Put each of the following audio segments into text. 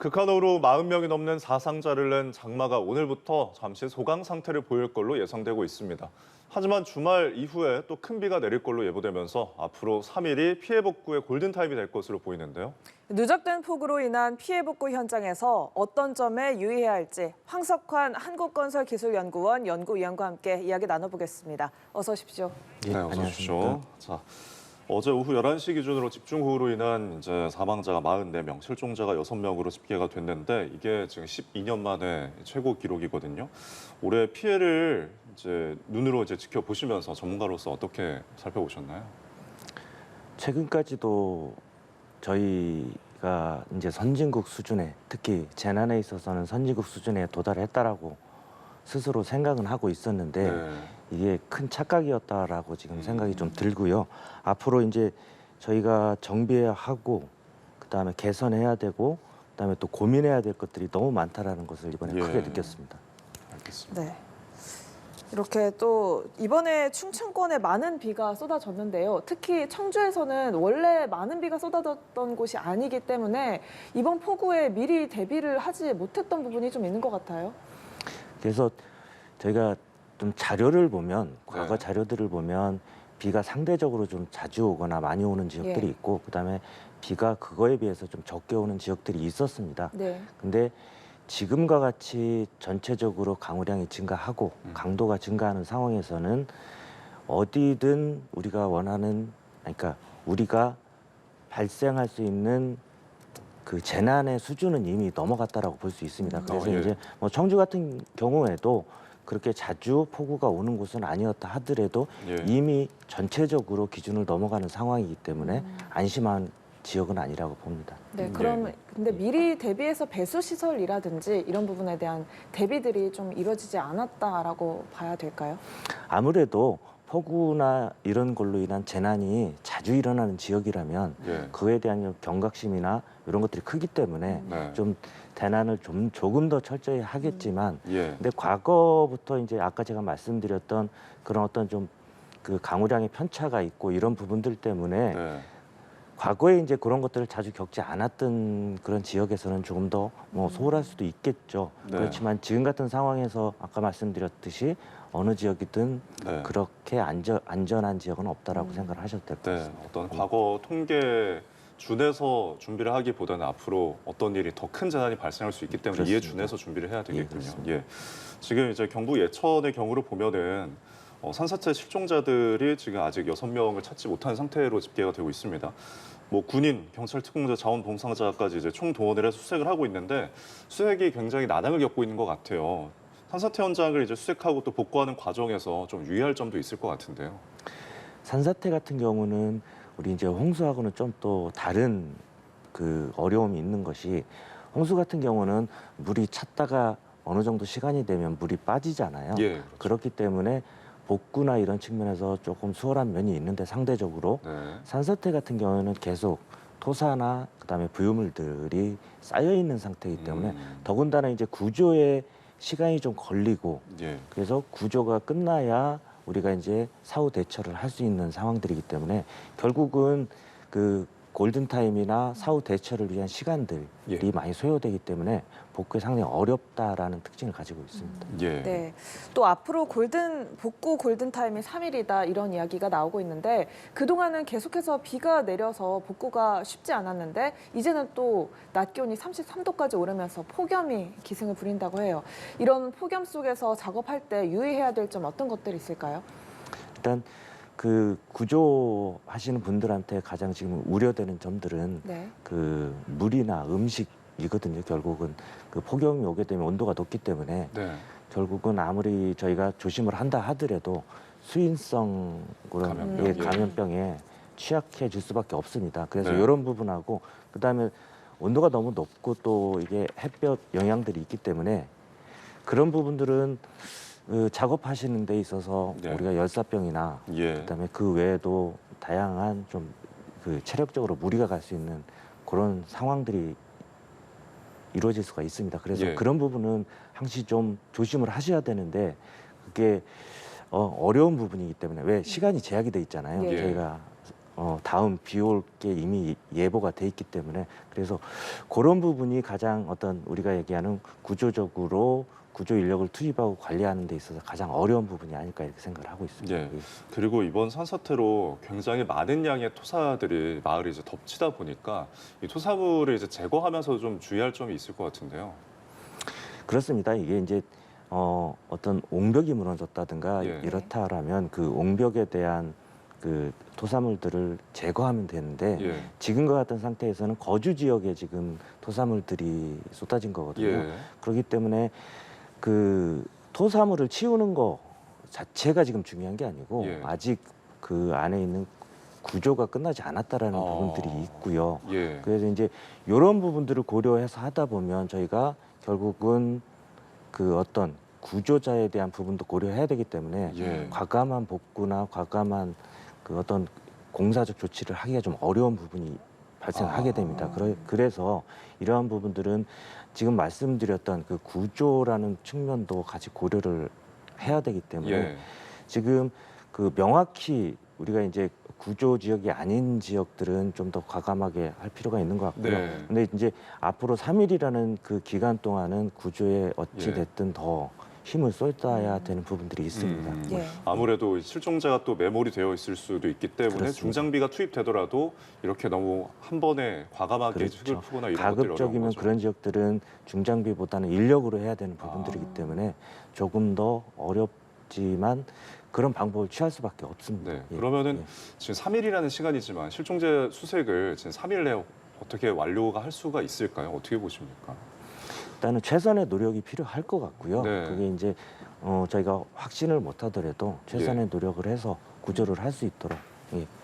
극한으로 40명이 넘는 사상자를 낸 장마가 오늘부터 잠시 소강 상태를 보일 걸로 예상되고 있습니다. 하지만 주말 이후에 또 큰 비가 내릴 걸로 예보되면서 앞으로 3일이 피해 복구의 골든타임이 될 것으로 보이는데요. 누적된 폭우로 인한 피해 복구 현장에서 어떤 점에 유의해야 할지 황석환 한국건설기술연구원 연구위원과 함께 이야기 나눠보겠습니다. 어서 오십시오. 네, 어서 오십시오. 자, 어제 오후 11시 기준으로 집중호우로 인한 사망자가 44명, 실종자가 6명으로 집계가 됐는데 이게 지금 12년 만에 최고 기록이거든요. 올해 피해를 눈으로 지켜보시면서 전문가로서 어떻게 살펴보셨나요? 최근까지도 저희가 이제 선진국 수준에, 특히 재난에 있어서는 선진국 수준에 도달했다라고 스스로 생각은 하고 있었는데 이게 큰 착각이었다라고 지금 생각이 좀 들고요. 앞으로 이제 저희가 정비해야 하고 그다음에 개선해야 되고 그다음에 또 고민해야 될 것들이 너무 많다라는 것을 이번에 크게 느꼈습니다. 알겠습니다. 네. 이렇게 또 이번에 충청권에 많은 비가 쏟아졌는데요. 특히 청주에서는 원래 많은 비가 쏟아졌던 곳이 아니기 때문에 이번 폭우에 미리 대비를 하지 못했던 부분이 좀 있는 것 같아요. 그래서 저희가 좀 자료를 보면 과거 자료들을 보면 비가 상대적으로 좀 자주 오거나 많이 오는 지역들이 있고 그다음에 비가 그거에 비해서 좀 적게 오는 지역들이 있었습니다. 근데 지금과 같이 전체적으로 강우량이 증가하고 강도가 증가하는 상황에서는 어디든 우리가 원하는, 그러니까 우리가 발생할 수 있는 그 재난의 수준은 이미 넘어갔다라고 볼 수 있습니다. 그래서 이제 뭐 청주 같은 경우에도 그렇게 자주 폭우가 오는 곳은 아니었다 하더라도 이미 전체적으로 기준을 넘어가는 상황이기 때문에 안심한 지역은 아니라고 봅니다. 네, 그럼 근데 미리 대비해서 배수 시설이라든지 이런 부분에 대한 대비들이 좀 이루어지지 않았다라고 봐야 될까요? 아무래도 폭우나 이런 걸로 인한 재난이 자주 일어나는 지역이라면 그에 대한 경각심이나 이런 것들이 크기 때문에 좀 대난을 조금 더 철저히 하겠지만 근데 과거부터 이제 아까 제가 말씀드렸던 그런 어떤 좀 그 강우량의 편차가 있고 이런 부분들 때문에 과거에 이제 그런 것들을 자주 겪지 않았던 그런 지역에서는 조금 더 뭐 소홀할 수도 있겠죠. 그렇지만 지금 같은 상황에서 아까 말씀드렸듯이 어느 지역이든 그렇게 안전한 지역은 없다라고 생각을 하셔도 될 것 같습니다. 어떤 과거 통계 준해서 준비를 하기보다는 앞으로 어떤 일이 더 큰 재난이 발생할 수 있기 때문에 이에 준해서 준비를 해야 되겠군요. 지금 이제 경북 예천의 경우를 보면은 산사태 실종자들이 지금 아직 6명을 찾지 못한 상태로 집계가 되고 있습니다. 뭐 군인, 경찰, 특공대, 자원봉사자까지 이제 총동원을 해서 수색을 하고 있는데 수색이 굉장히 난항을 겪고 있는 것 같아요. 산사태 현장을 이제 수색하고 또 복구하는 과정에서 좀 유의할 점도 있을 것 같은데요. 산사태 같은 경우는 우리 이제 홍수하고는 좀 또 다른 그 어려움이 있는 것이 홍수 같은 경우는 물이 찼다가 어느 정도 시간이 되면 물이 빠지잖아요. 그렇죠. 그렇기 때문에 복구나 이런 측면에서 조금 수월한 면이 있는데 상대적으로 산사태 같은 경우에는 계속 토사나 그다음에 부유물들이 쌓여 있는 상태이기 때문에 더군다나 이제 구조에 시간이 좀 걸리고 그래서 구조가 끝나야 우리가 이제 사후 대처를 할 수 있는 상황들이기 때문에 결국은 그 골든타임이나 사후 대처를 위한 시간들이 많이 소요되기 때문에 복구에 상당히 어렵다라는 특징을 가지고 있습니다. 네, 또 앞으로 복구 골든타임이 3일이다 이런 이야기가 나오고 있는데 그동안은 계속해서 비가 내려서 복구가 쉽지 않았는데 이제는 또 낮 기온이 33도까지 오르면서 폭염이 기승을 부린다고 해요. 이런 폭염 속에서 작업할 때 유의해야 될 점 어떤 것들이 있을까요? 일단 그 구조하시는 분들한테 가장 지금 우려되는 점들은 그 물이나 음식이거든요. 결국은 그 폭염이 오게 되면 온도가 높기 때문에 결국은 아무리 저희가 조심을 한다 하더라도 수인성 그런 감염병에 취약해질 수밖에 없습니다. 그래서 이런 부분하고 그다음에 온도가 너무 높고 또 이게 햇볕 영향들이 있기 때문에 그런 부분들은 작업하시는 데 있어서 우리가 열사병이나 그다음에 그 외에도 다양한 좀 그 체력적으로 무리가 갈 수 있는 그런 상황들이 이루어질 수가 있습니다. 그래서 그런 부분은 항시 좀 조심을 하셔야 되는데 그게 어려운 부분이기 때문에 왜 시간이 제약이 돼 있잖아요. 저희가 다음 비 올 게 이미 예보가 돼 있기 때문에 그래서 그런 부분이 가장 어떤 우리가 얘기하는 구조적으로 구조 인력을 투입하고 관리하는 데 있어서 가장 어려운 부분이 아닐까 이렇게 생각을 하고 있습니다. 예. 그리고 이번 산사태로 굉장히 많은 양의 토사들이 마을을 이제 덮치다 보니까 이 토사물을 이제 제거하면서 좀 주의할 점이 있을 것 같은데요. 그렇습니다. 이게 이제 어떤 옹벽이 무너졌다든가 예. 이렇다라면 그 옹벽에 대한 그 토사물들을 제거하면 되는데 예. 지금과 같은 상태에서는 거주 지역에 지금 토사물들이 쏟아진 거거든요. 예. 그렇기 때문에 그 토사물을 치우는 거 자체가 지금 중요한 게 아니고 예. 아직 그 안에 있는 구조가 끝나지 않았다라는 아. 부분들이 있고요. 예. 그래서 이제 이런 부분들을 고려해서 하다 보면 저희가 결국은 그 어떤 구조자에 대한 부분도 고려해야 되기 때문에 예. 과감한 복구나 과감한 그 어떤 공사적 조치를 하기가 좀 어려운 부분이 발생하게 됩니다. 그래서 이러한 부분들은 지금 말씀드렸던 그 구조라는 측면도 같이 고려를 해야 되기 때문에 예. 지금 그 명확히 우리가 이제 구조 지역이 아닌 지역들은 좀 더 과감하게 할 필요가 있는 것 같고요. 네. 근데 이제 앞으로 3일이라는 그 기간 동안은 구조에 어찌 예. 됐든 더 힘을 쏟아야 되는 부분들이 있습니다. 예. 아무래도 실종자가 또 매몰이 되어 있을 수도 있기 때문에 그렇습니다. 중장비가 투입되더라도 이렇게 너무 한 번에 과감하게 그렇죠. 흙을 푸거나 이런 것들이 어려운 가급적이면 거죠. 그런 지역들은 중장비보다는 인력으로 해야 되는 부분들이기 아. 때문에 조금 더 어렵지만 그런 방법을 취할 수밖에 없습니다. 네. 예, 그러면은 예. 지금 3일이라는 시간이지만 실종자 수색을 지금 3일 내에 어떻게 완료가 할 수가 있을까요? 어떻게 보십니까? 일단은 최선의 노력이 필요할 것 같고요. 네. 그게 이제 저희가 확신을 못하더라도 최선의 예. 노력을 해서 구조를 할 수 있도록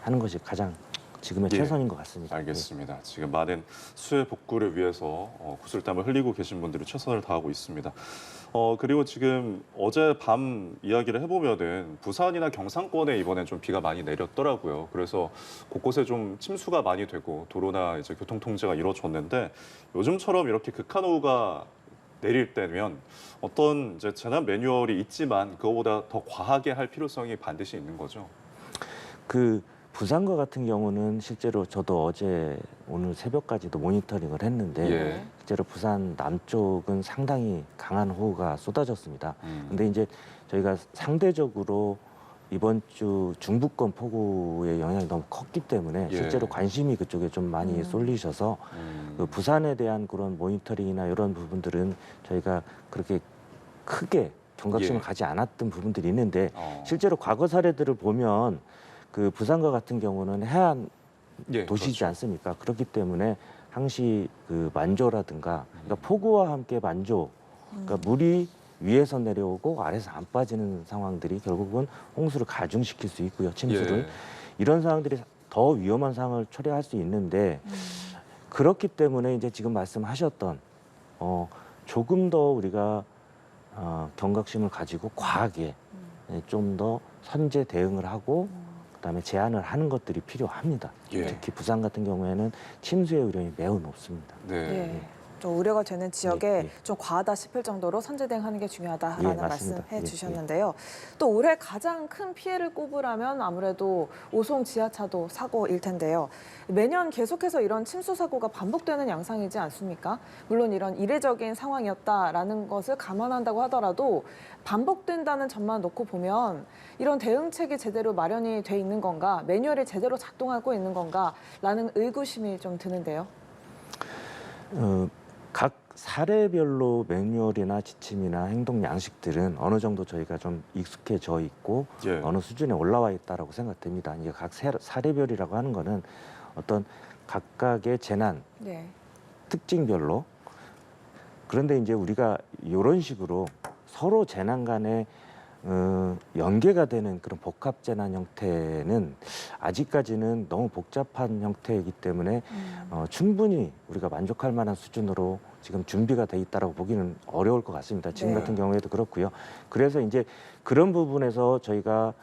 하는 것이 가장 지금의 예. 최선인 것 같습니다. 알겠습니다. 지금 많은 수해 복구를 위해서 구슬땀을 흘리고 계신 분들이 최선을 다하고 있습니다. 그리고 지금 어제 밤 이야기를 해보면은 부산이나 경상권에 이번엔 좀 비가 많이 내렸더라고요. 그래서 곳곳에 좀 침수가 많이 되고 도로나 이제 교통 통제가 이루어졌는데 요즘처럼 이렇게 극한호우가 내릴 때면 어떤 이제 재난 매뉴얼이 있지만 그거보다 더 과하게 할 필요성이 반드시 있는 거죠. 그 부산과 같은 경우는 실제로 저도 어제 오늘 새벽까지도 모니터링을 했는데 예. 실제로 부산 남쪽은 상당히 강한 호우가 쏟아졌습니다. 근데 이제 저희가 상대적으로 이번 주 중부권 폭우의 영향이 너무 컸기 때문에 예. 실제로 관심이 그쪽에 좀 많이 쏠리셔서 그 부산에 대한 그런 모니터링이나 이런 부분들은 저희가 그렇게 크게 경각심을 예. 가지 않았던 부분들이 있는데 어. 실제로 과거 사례들을 보면 그 부산과 같은 경우는 해안 예, 도시지 그렇죠. 않습니까? 그렇기 때문에 항시 그 만조라든가 그러니까 폭우와 함께 만조, 그러니까 물이 위에서 내려오고 아래서 안 빠지는 상황들이 결국은 홍수를 가중시킬 수 있고요, 침수를. 예. 이런 상황들이 더 위험한 상황을 초래할 수 있는데 그렇기 때문에 이제 지금 말씀하셨던 조금 더 우리가 경각심을 가지고 과하게 좀 더 선제 대응을 하고 그다음에 제한을 하는 것들이 필요합니다. 예. 특히 부산 같은 경우에는 침수의 우려이 매우 높습니다. 네. 예. 좀 우려가 되는 지역에 예, 예. 좀 과하다 싶을 정도로 선제 대응하는 게 중요하다라는 예, 맞습니다. 말씀해 예, 주셨는데요. 또 올해 가장 큰 피해를 꼽으라면 아무래도 오송 지하차도 사고일 텐데요. 매년 계속해서 이런 침수 사고가 반복되는 양상이지 않습니까? 물론 이런 이례적인 상황이었다라는 것을 감안한다고 하더라도 반복된다는 점만 놓고 보면 이런 대응책이 제대로 마련이 돼 있는 건가, 매뉴얼이 제대로 작동하고 있는 건가라는 의구심이 좀 드는데요. 각 사례별로 매뉴얼이나 지침이나 행동 양식들은 어느 정도 저희가 좀 익숙해져 있고 예. 어느 수준에 올라와 있다라고 생각됩니다. 이게 각 사례별이라고 하는 거는 어떤 각각의 재난 네. 특징별로 그런데 이제 우리가 이런 식으로 서로 재난 간에 연계가 되는 그런 복합 재난 형태는 아직까지는 너무 복잡한 형태이기 때문에 충분히 우리가 만족할 만한 수준으로 지금 준비가 돼 있다라고 보기는 어려울 것 같습니다. 지금 네. 같은 경우에도 그렇고요. 그래서 이제 그런 부분에서 저희가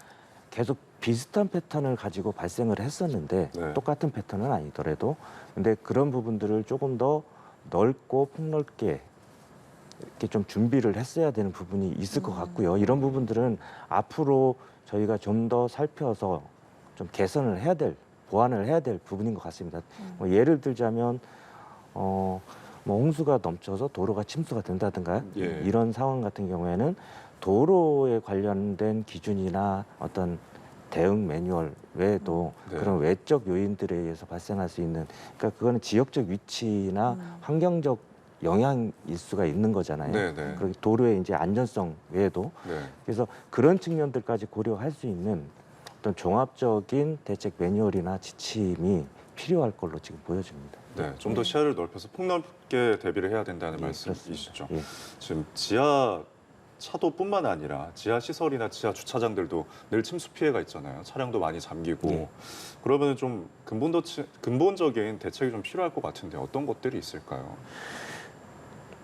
계속 비슷한 패턴을 가지고 발생을 했었는데 네. 똑같은 패턴은 아니더라도 근데 그런 부분들을 조금 더 넓고 폭넓게 이렇게 좀 준비를 했어야 되는 부분이 있을 것 같고요. 이런 부분들은 앞으로 저희가 좀 더 살펴서 좀 개선을 해야 될 보완을 해야 될 부분인 것 같습니다. 뭐 예를 들자면 뭐 홍수가 넘쳐서 도로가 침수가 된다든가 예. 이런 상황 같은 경우에는 도로에 관련된 기준이나 어떤 대응 매뉴얼 외에도 네. 그런 외적 요인들에 의해서 발생할 수 있는, 그러니까 그거는 지역적 위치나 환경적 영향일 수가 있는 거잖아요. 네, 네. 그리고 도로의 이제 안전성 외에도 네. 그래서 그런 측면들까지 고려할 수 있는 어떤 종합적인 대책 매뉴얼이나 지침이 필요할 걸로 지금 보여집니다. 네, 좀 더 시야를 넓혀서 폭넓게 대비를 해야 된다는 예, 말씀이시죠. 예. 지금 지하 차도뿐만 아니라 지하 시설이나 지하 주차장들도 늘 침수 피해가 있잖아요. 차량도 많이 잠기고. 예. 그러면 좀 근본적인 대책이 좀 필요할 것 같은데 어떤 것들이 있을까요?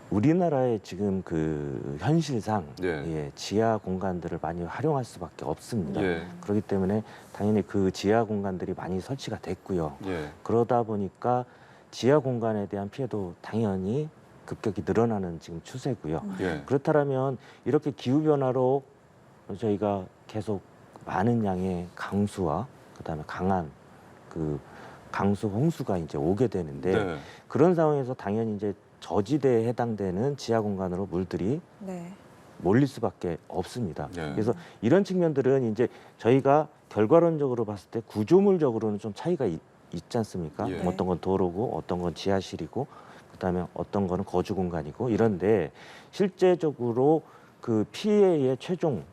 우리나라의 지금 그 현실상 예. 예, 지하 공간들을 많이 활용할 수밖에 없습니다. 예. 그렇기 때문에 당연히 그 지하 공간들이 많이 설치가 됐고요. 예. 그러다 보니까 지하 공간에 대한 피해도 당연히 급격히 늘어나는 지금 추세고요. 예. 그렇다면 이렇게 기후 변화로 저희가 계속 많은 양의 강수와 그다음에 강한 그 강수 홍수가 이제 오게 되는데 네. 그런 상황에서 당연히 이제 저지대에 해당되는 지하 공간으로 물들이 네. 몰릴 수밖에 없습니다. 예. 그래서 이런 측면들은 이제 저희가 결과론적으로 봤을 때 구조물적으로는 좀 차이가 있지 않습니까? 예. 어떤 건 도로고 어떤 건 지하실이고 그다음에 어떤 거는 거주 공간이고 이런데 실제적으로 그 피해의 최종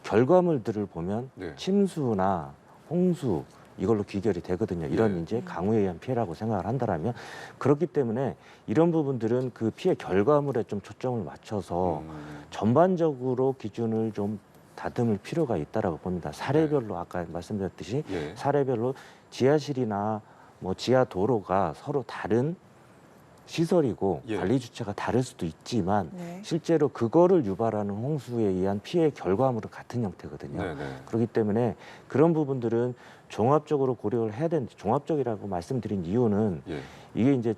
결과물들을 보면 네. 침수나 홍수 이걸로 귀결이 되거든요. 이런 예. 이제 강우에 의한 피해라고 생각을 한다라면 그렇기 때문에 이런 부분들은 그 피해 결과물에 좀 초점을 맞춰서 전반적으로 기준을 좀 다듬을 필요가 있다라고 봅니다. 사례별로 아까 말씀드렸듯이 예. 사례별로 지하실이나 뭐 지하 도로가 서로 다른 시설이고 예. 관리 주체가 다를 수도 있지만 네. 실제로 그거를 유발하는 홍수에 의한 피해 결과물은 같은 형태거든요. 네, 네. 그렇기 때문에 그런 부분들은 종합적으로 고려를 해야 되는데 종합적이라고 말씀드린 이유는 예. 이게 이제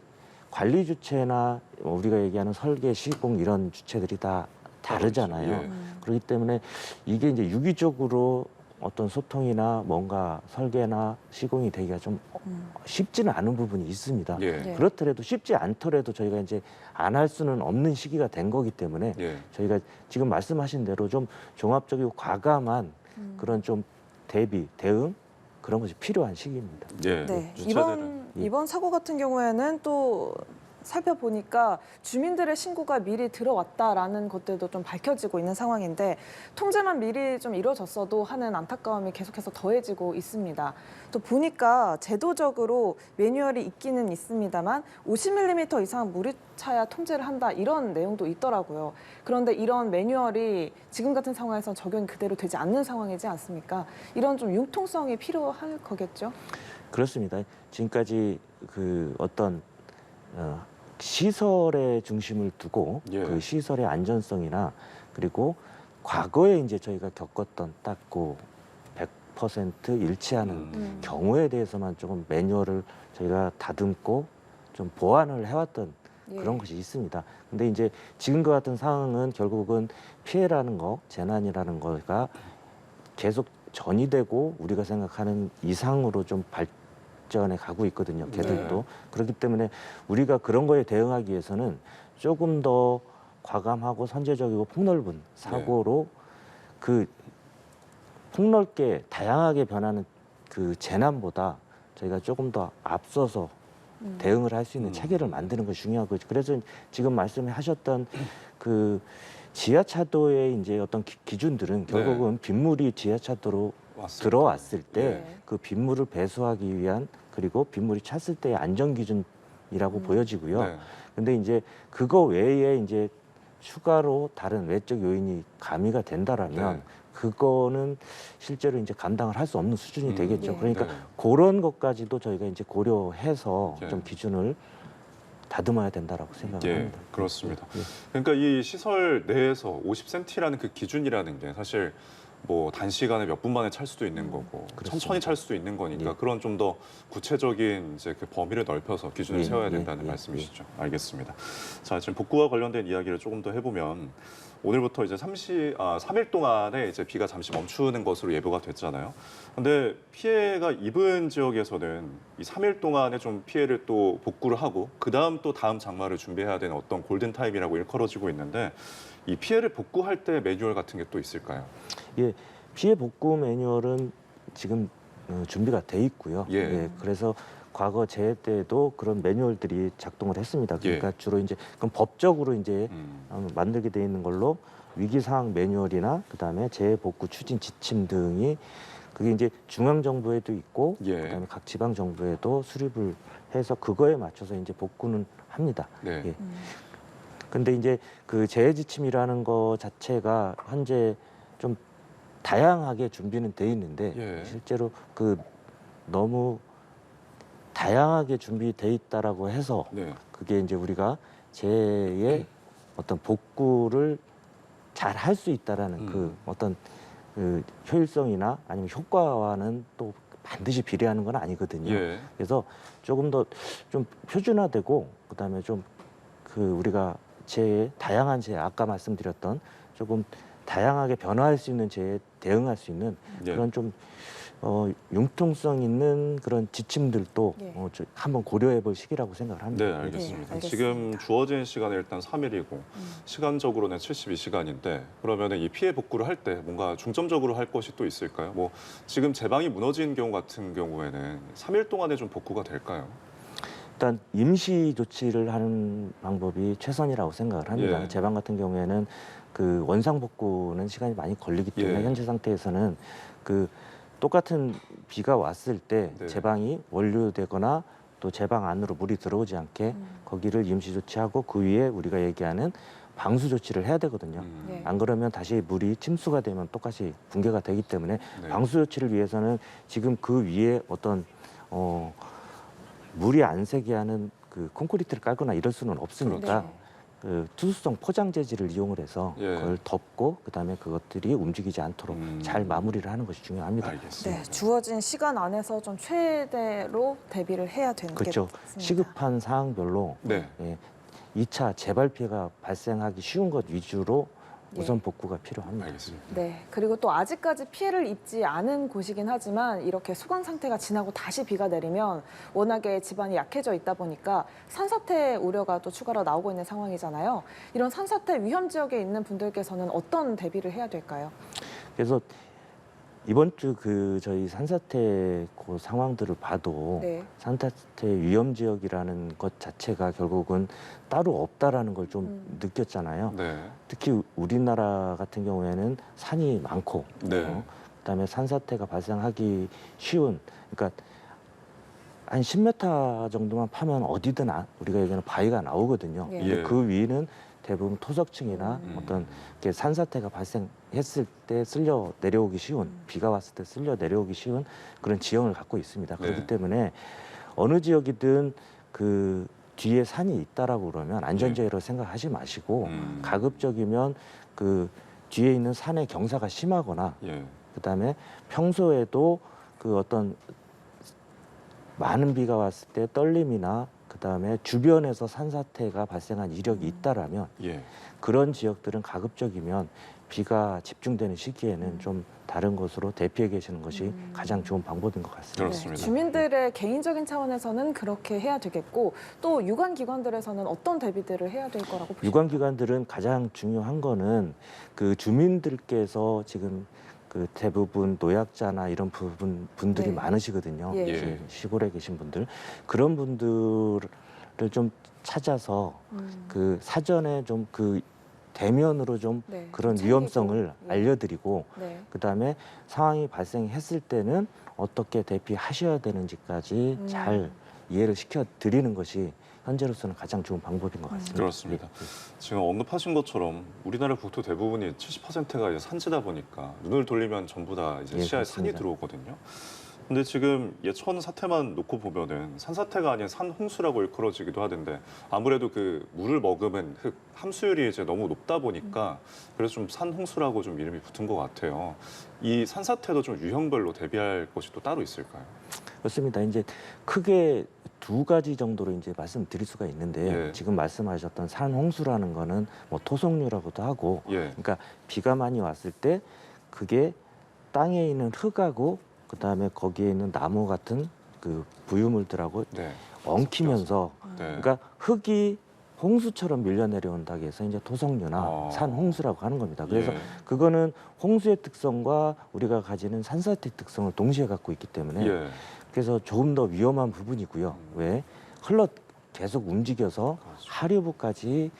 관리 주체나 우리가 얘기하는 설계, 시공 이런 주체들이 다 다르잖아요. 예. 그렇기 때문에 이게 이제 유기적으로 어떤 소통이나 뭔가 설계나 시공이 되기가 좀 쉽지는 않은 부분이 있습니다. 예. 네. 그렇더라도 쉽지 않더라도 저희가 이제 안 할 수는 없는 시기가 된 거기 때문에 예. 저희가 지금 말씀하신 대로 좀 종합적이고 과감한 그런 좀 대비, 대응 그런 것이 필요한 시기입니다. 예. 네. 주체들은 이번 사고 같은 경우에는 또 살펴보니까 주민들의 신고가 미리 들어왔다라는 것들도 좀 밝혀지고 있는 상황인데 통제만 미리 좀 이루어졌어도 하는 안타까움이 계속해서 더해지고 있습니다. 또 보니까 제도적으로 매뉴얼이 있기는 있습니다만 50mm 이상 물이 차야 통제를 한다 이런 내용도 있더라고요. 그런데 이런 매뉴얼이 지금 같은 상황에서 적용이 그대로 되지 않는 상황이지 않습니까? 이런 좀 융통성이 필요할 거겠죠? 그렇습니다. 지금까지 그 어떤 시설의 중심을 두고 예. 그 시설의 안전성이나 그리고 과거에 이제 저희가 겪었던 딱고 100% 일치하는 경우에 대해서만 조금 매뉴얼을 저희가 다듬고 좀 보완을 해왔던 그런 것이 있습니다. 근데 이제 지금과 같은 상황은 결국은 피해라는 거, 재난이라는 거가 계속 전이되고 우리가 생각하는 이상으로 좀 발전해 가고 있거든요. 걔들도. 네. 그렇기 때문에 우리가 그런 거에 대응하기 위해서는 조금 더 과감하고 선제적이고 폭넓은 사고로 그 폭넓게 다양하게 변하는 그 재난보다 저희가 조금 더 앞서서 대응을 할 수 있는 체계를 만드는 것이 중요하고 그래서 지금 말씀하셨던 그 지하차도의 이제 어떤 기준들은 결국은 빗물이 지하차도로 들어왔을 때 그 빗물을 배수하기 위한 그리고 빗물이 찼을 때의 안전 기준이라고 보여지고요. 네. 근데 이제 그거 외에 이제 추가로 다른 외적 요인이 가미가 된다라면 네. 그거는 실제로 이제 감당을 할 수 없는 수준이 되겠죠. 네. 그러니까 네. 그런 것까지도 저희가 이제 고려해서 예. 좀 기준을 다듬어야 된다라고 생각을 예, 합니다. 그렇습니다. 예. 그러니까 이 시설 내에서 50cm라는 그 기준이라는 게 사실 뭐 단시간에 몇 분 만에 찰 수도 있는 거고 그렇습니다. 천천히 찰 수도 있는 거니까 예. 그런 좀 더 구체적인 이제 그 범위를 넓혀서 기준을 예, 세워야 예, 된다는 예, 말씀이시죠. 알겠습니다. 자, 지금 복구와 관련된 이야기를 조금 더 해보면 오늘부터 이제 3일 동안에 이제 비가 잠시 멈추는 것으로 예보가 됐잖아요. 근데 피해가 입은 지역에서는 이 3일 동안에 좀 피해를 또 복구를 하고 그다음 또 다음 장마를 준비해야 되는 어떤 골든 타임이라고 일컬어지고 있는데 이 피해를 복구할 때 매뉴얼 같은 게 또 있을까요? 예, 피해 복구 매뉴얼은 지금 준비가 돼 있고요. 예. 그래서 과거 재해 때도 그런 매뉴얼들이 작동을 했습니다. 그러니까 예. 주로 이제 그럼 법적으로 이제 음. 만들게 돼 있는 걸로 위기 상황 매뉴얼이나 그다음에 재해 복구 추진 지침 등이 그게 이제 중앙 정부에도 있고 예. 그다음에 각 지방 정부에도 수립을 해서 그거에 맞춰서 이제 복구는 합니다. 네. 예. 근데 이제 그 재해 지침이라는 거 자체가 현재 좀 다양하게 준비는 돼 있는데 예. 실제로 그 너무 다양하게 준비돼 있다라고 해서 네. 그게 이제 우리가 재해의 어떤 복구를 잘 할 수 있다라는 그 어떤 그 효율성이나 아니면 효과와는 또 반드시 비례하는 건 아니거든요. 예. 그래서 조금 더 좀 표준화되고 그다음에 좀 그 우리가 재해 다양한 재해 아까 말씀드렸던 조금 다양하게 변화할 수 있는 재해에 대응할 수 있는 예. 그런 좀 융통성 있는 그런 지침들도 예. 한번 고려해 볼 시기라고 생각을 합니다. 네, 알겠습니다. 네, 알겠습니다. 지금 주어진 시간은 일단 3일이고 시간적으로는 72시간인데 그러면은 이 피해 복구를 할 때 뭔가 중점적으로 할 것이 또 있을까요? 뭐 지금 제방이 무너진 경우 같은 경우에는 3일 동안에 좀 복구가 될까요? 일단 임시 조치를 하는 방법이 최선이라고 생각을 합니다. 예. 제방 같은 경우에는 그 원상 복구는 시간이 많이 걸리기 때문에 예. 현재 상태에서는 그 똑같은 비가 왔을 때 네. 제방이 원료되거나 또 제방 안으로 물이 들어오지 않게 거기를 임시 조치하고 그 위에 우리가 얘기하는 방수 조치를 해야 되거든요. 네. 안 그러면 다시 물이 침수가 되면 똑같이 붕괴가 되기 때문에 네. 방수 조치를 위해서는 지금 그 위에 어떤 물이 안 새게 하는 그 콘크리트를 깔거나 이럴 수는 없으니까 네. 그 투수성 포장 재질을 이용을 해서 예. 그걸 덮고 그다음에 그것들이 움직이지 않도록 잘 마무리를 하는 것이 중요합니다. 알겠습니다. 네, 주어진 시간 안에서 좀 최대로 대비를 해야 되는 게 그렇죠. 맞습니다. 시급한 사항별로 네. 2차 재발 피해가 발생하기 쉬운 것 위주로 예. 우선 복구가 필요합니다. 알겠습니다. 네, 그리고 또 아직까지 피해를 입지 않은 곳이긴 하지만 이렇게 수강 상태가 지나고 다시 비가 내리면 워낙에 지반이 약해져 있다 보니까 산사태 우려가 또 추가로 나오고 있는 상황이잖아요. 이런 산사태 위험 지역에 있는 분들께서는 어떤 대비를 해야 될까요? 그래서 이번 주 그 저희 산사태 그 상황들을 봐도 네. 산사태 위험 지역이라는 것 자체가 결국은 따로 없다라는 걸 좀 느꼈잖아요. 네. 특히 우리나라 같은 경우에는 산이 많고 네. 그다음에 산사태가 발생하기 쉬운 그러니까 한 10m 정도만 파면 어디든 우리가 얘기하는 바위가 나오거든요. 예. 근데 예. 그 위는 대부분 토석층이나 어떤 이렇게 산사태가 발생했을 때 쓸려 내려오기 쉬운 비가 왔을 때 쓸려 내려오기 쉬운 그런 지형을 갖고 있습니다. 네. 그렇기 때문에 어느 지역이든 그 뒤에 산이 있다라고 그러면 안전재해로 생각하지 마시고 가급적이면 그 뒤에 있는 산의 경사가 심하거나 예. 그다음에 평소에도 그 어떤 많은 비가 왔을 때 떨림이나 그다음에 주변에서 산사태가 발생한 이력이 있다라면 예. 그런 지역들은 가급적이면 비가 집중되는 시기에는 좀 다른 곳으로 대피해 계시는 것이 가장 좋은 방법인 것 같습니다. 그렇습니다. 네, 주민들의 개인적인 차원에서는 그렇게 해야 되겠고 또 유관기관들에서는 어떤 대비들을 해야 될 거라고 보십니까? 유관기관들은 가장 중요한 거는 그 주민들께서 지금 그 대부분 노약자나 이런 분들이 네. 많으시거든요. 예. 예. 시골에 계신 분들 그런 분들을 좀 찾아서 그 사전에 좀 그 대면으로 좀 네, 그런 챙기고, 위험성을 예. 알려드리고 네. 그다음에 상황이 발생했을 때는 어떻게 대피하셔야 되는지까지 잘 이해를 시켜드리는 것이 현재로서는 가장 좋은 방법인 것 같습니다. 그렇습니다. 예. 지금 언급하신 것처럼 우리나라 국토 대부분이 70%가 이제 산지다 보니까 눈을 돌리면 전부 다 이제 예, 시야에 산이 그렇습니다. 들어오거든요. 근데 지금 예천 사태만 놓고 보면은 산사태가 아닌 산홍수라고 일컬어지기도 하던데 아무래도 그 물을 머금은 흙 함수율이 이제 너무 높다 보니까 그래서 좀 산홍수라고 좀 이름이 붙은 것 같아요. 이 산사태도 좀 유형별로 대비할 것이 또 따로 있을까요? 그렇습니다. 이제 크게 두 가지 정도로 이제 말씀드릴 수가 있는데 예. 지금 말씀하셨던 산홍수라는 거는 뭐 토속류라고도 하고 예. 그러니까 비가 많이 왔을 때 그게 땅에 있는 흙하고 그다음에 거기에 있는 나무 같은 그 부유물들하고 네. 엉키면서 네. 그러니까 흙이 홍수처럼 밀려 내려온다고 해서 이제 토속류나 산홍수라고 하는 겁니다. 그래서 예. 그거는 홍수의 특성과 우리가 가지는 산사태 특성을 동시에 갖고 있기 때문에 예. 그래서 조금 더 위험한 부분이고요. 왜 흘러 계속 움직여서 그렇죠. 하류부까지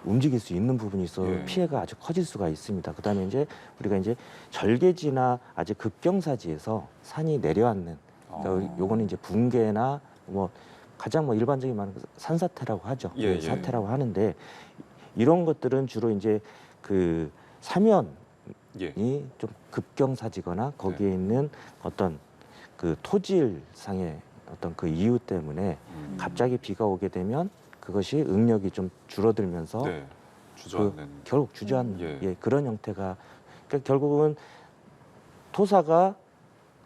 움직일 수 있는 부분이 있어 예. 피해가 아주 커질 수가 있습니다. 그다음에 이제 우리가 이제 절개지나 아주 급경사지에서 산이 내려앉는 그러니까 요거는 이제 붕괴나 뭐 가장 뭐 일반적인 말은 산사태라고 하죠. 예, 예. 사태라고 하는데 이런 것들은 주로 이제 그 사면이 예. 좀 급경사지거나 거기에 있는 어떤 그 토질상의 어떤 그 이유 때문에 갑자기 비가 오게 되면 그것이 응력이 좀 줄어들면서 네. 주저앉는. 결국 주저앉는 예. 그런 형태가 그러니까 결국은 토사가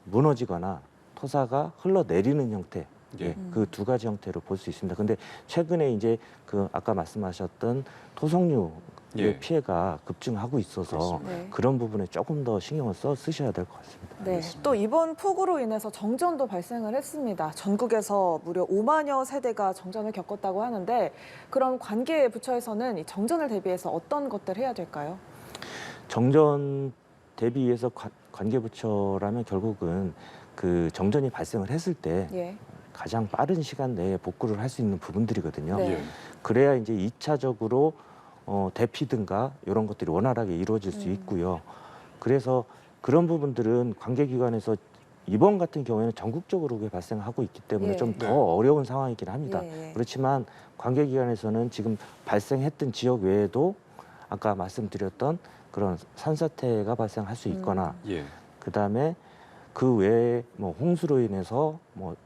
무너지거나 토사가 흘러내리는 형태 예. 그 두 가지 형태로 볼 수 있습니다. 근데 최근에 이제 그 아까 말씀하셨던 토속류의 예. 피해가 급증하고 있어서 그렇습니다. 네. 그런 부분에 조금 더 신경을 쓰셔야 될 것 같습니다. 네, 알겠습니다. 또 이번 폭우로 인해서 정전도 발생을 했습니다. 전국에서 무려 5만여 세대가 정전을 겪었다고 하는데 그럼 관계 부처에서는 이 정전을 대비해서 어떤 것들 해야 될까요? 정전 대비해서 관계부처라면 결국은 그 정전이 발생을 했을 때 예. 가장 빠른 시간 내에 복구를 할 수 있는 부분들이거든요. 네. 예. 그래야 이제 2차적으로 대피든가 이런 것들이 원활하게 이루어질 수 있고요. 그래서 그런 부분들은 관계기관에서 이번 같은 경우에는 전국적으로 그게 발생하고 있기 때문에 예. 좀 더 네. 어려운 상황이긴 합니다. 예. 그렇지만 관계기관에서는 지금 발생했던 지역 외에도 아까 말씀드렸던 그런 산사태가 발생할 수 있거나 예. 그다음에 그 외에 뭐 홍수로 인해서 뭐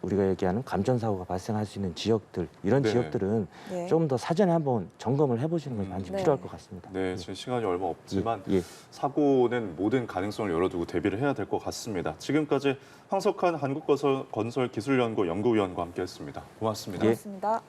우리가 얘기하는 감전 사고가 발생할 수 있는 지역들 이런 네. 지역들은 예. 좀 더 사전에 한번 점검을 해보시는 것이 반드시 네. 필요할 것 같습니다. 네, 지금 시간이 얼마 없지만 예. 사고는 모든 가능성을 열어두고 대비를 해야 될 것 같습니다. 지금까지 황석한 한국건설기술연구 연구위원과 함께했습니다. 고맙습니다. 예. 고맙습니다.